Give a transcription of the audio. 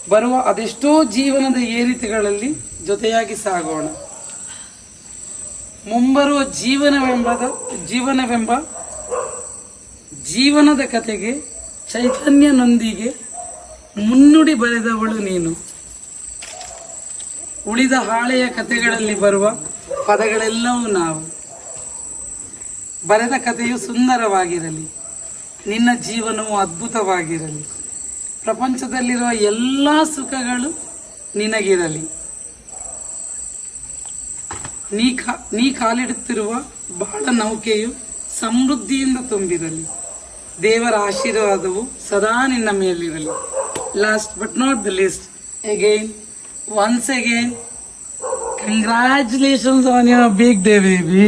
ಬರುವ ಅದೆಷ್ಟೋ ಜೀವನದ ಏರಿಕೆಗಳಲ್ಲಿ ಜೊತೆಯಾಗಿ ಸಾಗೋಣ. ಮುಂಬರುವ ಜೀವನವೆಂಬ ಜೀವನದ ಕತೆಗೆ ಚೈತನ್ಯನೊಂದಿಗೆ ಮುನ್ನುಡಿ ಬರೆದವಳು ನೀನು. ಉಳಿದ ಹಾಳೆಯ ಕತೆಗಳಲ್ಲಿ ಬರುವ ಪದಗಳೆಲ್ಲವೂ ನಾವು. ಬರೆದ ಕಥೆಯು ಸುಂದರವಾಗಿರಲಿ, ನಿನ್ನ ಜೀವನವು ಅದ್ಭುತವಾಗಿರಲಿ, ಪ್ರಪಂಚದಲ್ಲಿರುವ ಎಲ್ಲ ಸುಖಗಳು ನಿನಗಿರಲಿ. ನೀ ಕಾಲಿಡುತ್ತಿರುವ ಬಾಳ ನೌಕೆಯು ಸಮೃದ್ಧಿಯಿಂದ ತುಂಬಿರಲಿ. ದೇವರ ಆಶೀರ್ವಾದವು ಸದಾ ನಿನ್ನ ಮೇಲಿರಲಿ. Last but not the least, once again, congratulations on your big day, baby.